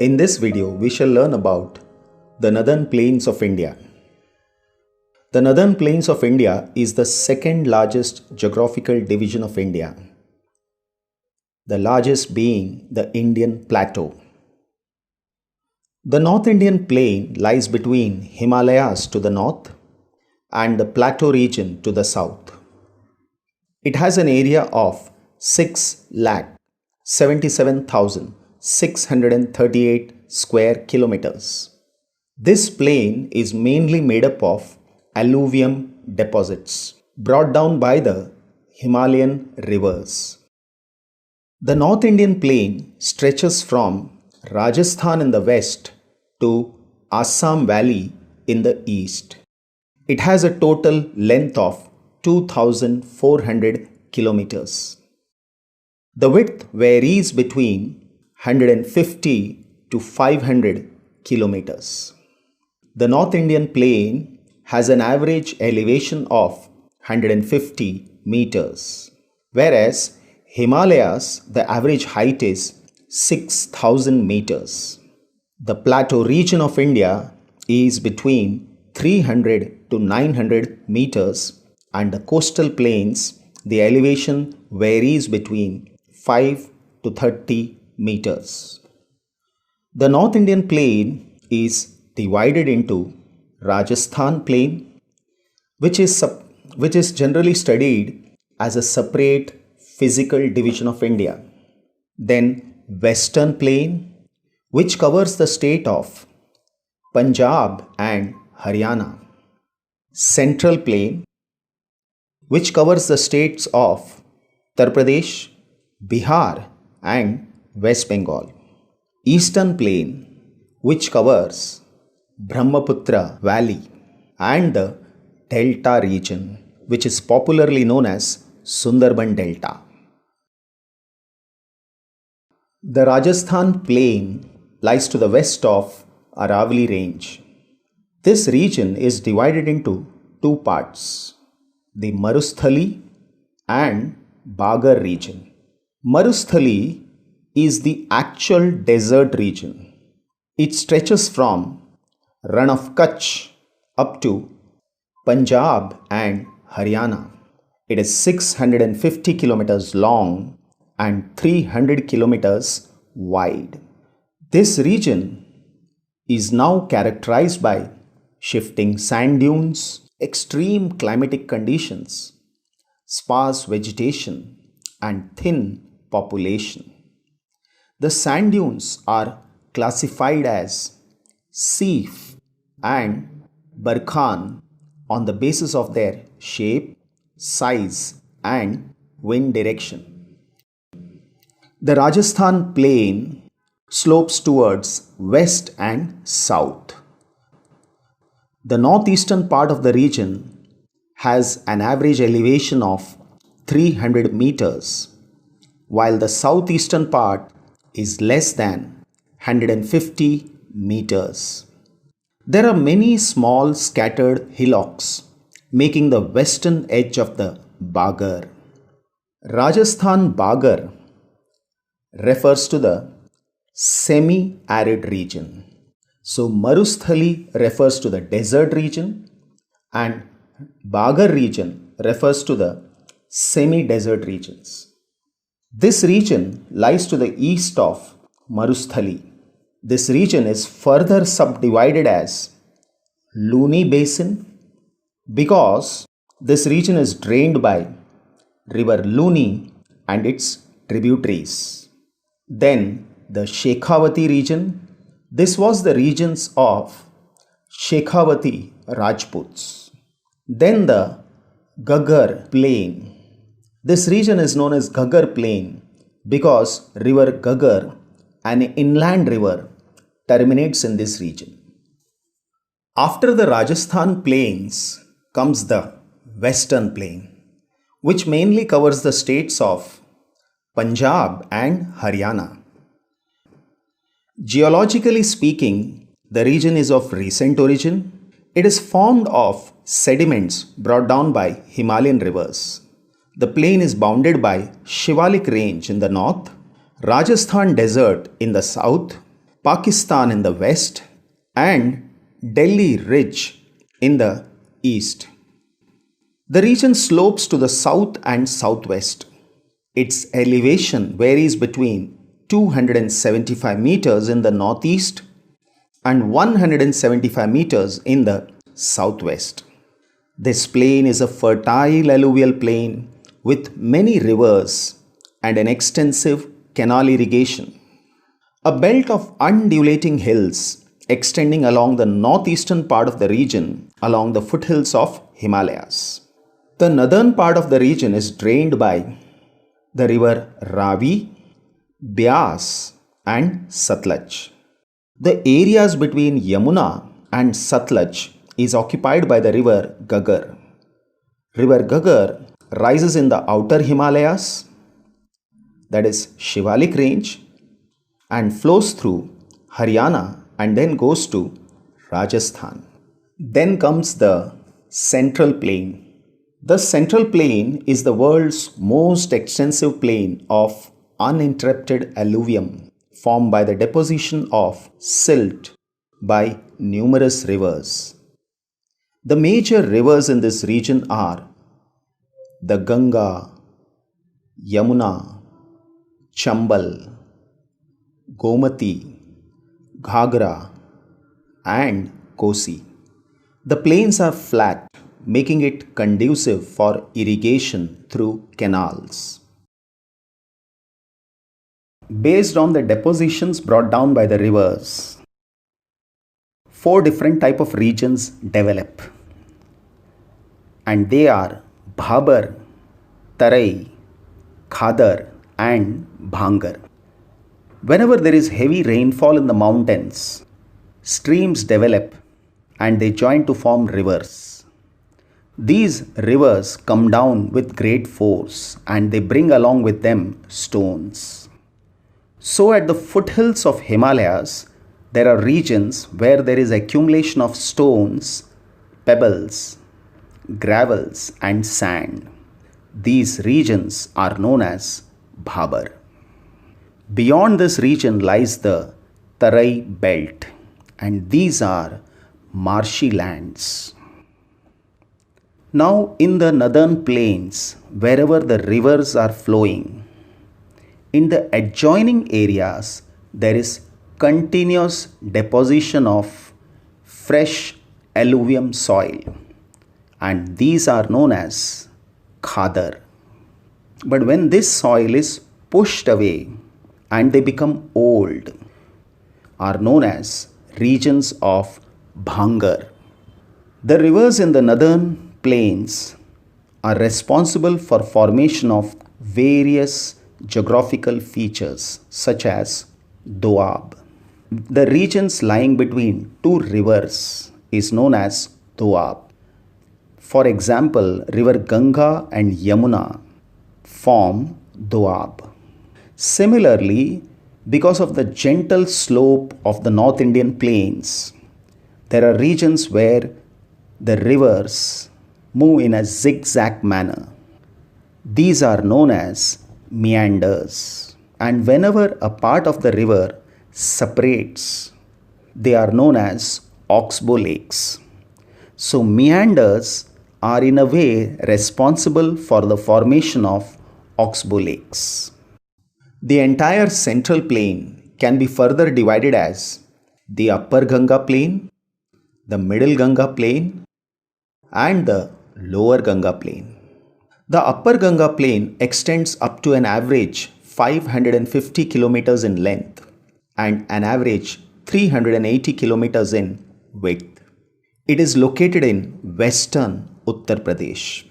In this video, we shall learn about the Northern Plains of India. The Northern Plains of India is the second largest geographical division of India, the largest being the Indian Plateau. The North Indian Plain lies between Himalayas to the north and the Plateau region to the south. It has an area of 6,77,638 square kilometers. This plain is mainly made up of alluvium deposits brought down by the Himalayan rivers. The North Indian Plain stretches from Rajasthan in the west to Assam Valley in the east. It has a total length of 2,400 kilometers. The width varies between 150 to 500 kilometers. The North Indian Plain has an average elevation of 150 meters, whereas Himalayas, the average height is 6,000 meters. The Plateau region of India is between 300 to 900 meters, and the coastal plains, the elevation varies between 5 to 30 meters. The North Indian Plain is divided into Rajasthan Plain, which is generally studied as a separate physical division of India. Then Western Plain, which covers the state of Punjab and Haryana. Central Plain, which covers the states of Uttar Pradesh, Bihar and West Bengal. Eastern Plain, which covers Brahmaputra Valley and the Delta region, which is popularly known as Sundarban Delta. The Rajasthan Plain lies to the west of Aravalli Range. This region is divided into two parts, the Marusthali and Bagar region. Marusthali is the actual desert region. It stretches from Rann of Kutch up to Punjab and Haryana. It is 650 kilometers long and 300 kilometers wide. This region is now characterized by shifting sand dunes, extreme climatic conditions, sparse vegetation, and thin population. The sand dunes are classified as Seef and Barkhan on the basis of their shape, size, and wind direction. The Rajasthan Plain slopes towards west and south. The northeastern part of the region has an average elevation of 300 meters, while the southeastern part is less than 150 meters. There are many small scattered hillocks making the western edge of the Bagar. Rajasthan Bagar refers to the semi-arid region. So Marusthali refers to the desert region and Bagar region refers to the semi-desert regions. This region lies to the east of Marusthali. This region is further subdivided as Luni Basin because this region is drained by river Luni and its tributaries. Then the Shekhawati region. This was the regions of Shekhawati Rajputs. Then the Ghaggar Plain. This region is known as Ghaggar Plain because river Ghaggar, an inland river, terminates in this region. After the Rajasthan Plains comes the Western Plain, which mainly covers the states of Punjab and Haryana. Geologically speaking, the region is of recent origin. It is formed of sediments brought down by Himalayan rivers. The plain is bounded by Shivalik Range in the north, Rajasthan Desert in the south, Pakistan in the west, and Delhi Ridge in the east. The region slopes to the south and southwest. Its elevation varies between 275 meters in the northeast and 175 meters in the southwest. This plain is a fertile alluvial plain with many rivers and an extensive canal irrigation. A belt of undulating hills extending along the northeastern part of the region along the foothills of Himalayas. The northern part of the region is drained by the river Ravi, Beas, and Satluj. The areas between Yamuna and Satluj is occupied by the river Ghaggar. River Ghaggar rises in the outer Himalayas, that is Shivalik range, and flows through Haryana and then goes to Rajasthan. Then comes the Central Plain. The Central Plain is the world's most extensive plain of uninterrupted alluvium formed by the deposition of silt by numerous rivers. The major rivers in this region are the Ganga, Yamuna, Chambal, Gomati, Ghagra, and Kosi. The plains are flat, making it conducive for irrigation through canals. Based on the depositions brought down by the rivers, 4 different types of regions develop, and they are Bhabar, Tarai, Khadar, and Bhangar. Whenever there is heavy rainfall in the mountains, streams develop and they join to form rivers. These rivers come down with great force and they bring along with them stones. So at the foothills of Himalayas, there are regions where there is accumulation of stones, pebbles, gravels, and sand. These regions are known as Bhabar. Beyond this region lies the Tarai belt, and these are marshy lands. Now in the northern plains, wherever the rivers are flowing, in the adjoining areas there is continuous deposition of fresh alluvium soil, and these are known as Khadar. But when this soil is pushed away and they become old, are known as regions of Bhangar. The rivers in the northern plains are responsible for formation of various geographical features such as Doab. The regions lying between 2 rivers is known as Doab. For example, river Ganga and Yamuna form Doab. Similarly, because of the gentle slope of the North Indian plains, there are regions where the rivers move in a zigzag manner. These are known as meanders, and whenever a part of the river separates, they are known as oxbow lakes. So meanders are in a way responsible for the formation of oxbow lakes. The entire central plain can be further divided as the upper Ganga plain, the middle Ganga plain, and the lower Ganga plain. The upper Ganga plain extends up to an average 550 kilometers in length and an average 380 kilometers in width. It is located in western Uttar Pradesh.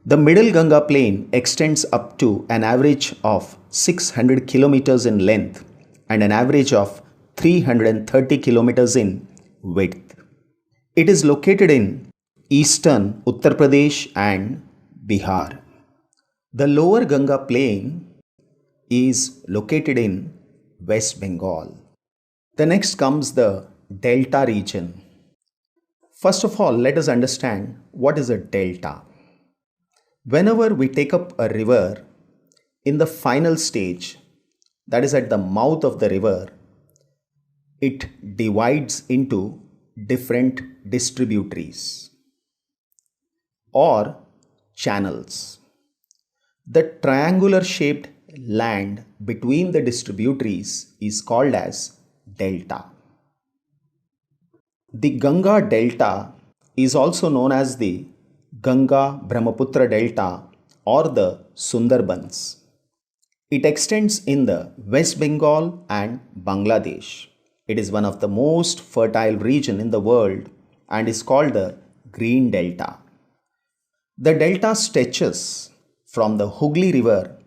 The middle Ganga plain extends up to an average of 600 kilometers in length and an average of 330 kilometers in width. It is located in eastern Uttar Pradesh and Bihar. The lower Ganga plain is located in West Bengal. The next comes the delta region. First of all, let us understand what is a delta. Whenever we take up a river in the final stage, that is at the mouth of the river, it divides into different distributaries or channels. The triangular shaped land between the distributaries is called as delta. The Ganga Delta is also known as the Ganga-Brahmaputra Delta or the Sundarbans. It extends in the West Bengal and Bangladesh. It is one of the most fertile regions in the world and is called the Green Delta. The delta stretches from the Hooghly River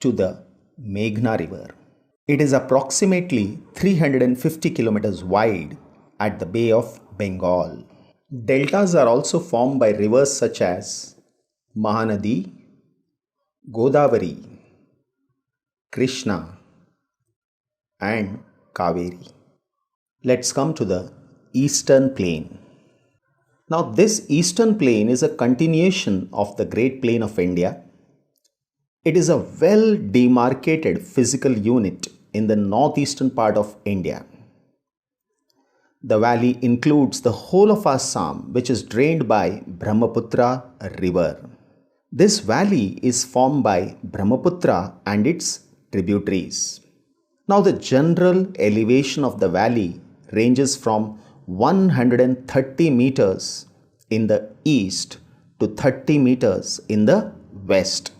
to the Meghna River. It is approximately 350 kilometers wide at the Bay of Bengal. Deltas are also formed by rivers such as Mahanadi, Godavari, Krishna, and Kaveri. Let's come to the Eastern Plain. Now, this Eastern Plain is a continuation of the Great Plain of India. It is a well demarcated physical unit in the northeastern part of India. The valley includes the whole of Assam, which is drained by Brahmaputra River. This valley is formed by Brahmaputra and its tributaries. Now, the general elevation of the valley ranges from 130 meters in the east to 30 meters in the west.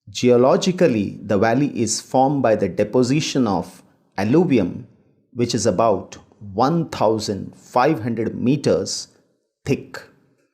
Geologically, the valley is formed by the deposition of alluvium, which is about 1,500 meters thick.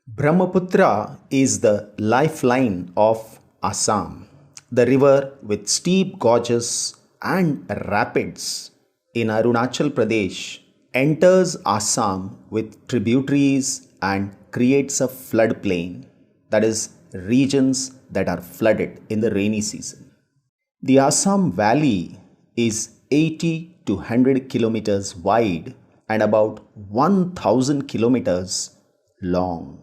Brahmaputra is the lifeline of Assam. The river with steep gorges and rapids in Arunachal Pradesh enters Assam with tributaries and creates a floodplain, that is, regions that are flooded in the rainy season. The Assam Valley is 80 to 100 kilometers wide and about 1,000 kilometers long.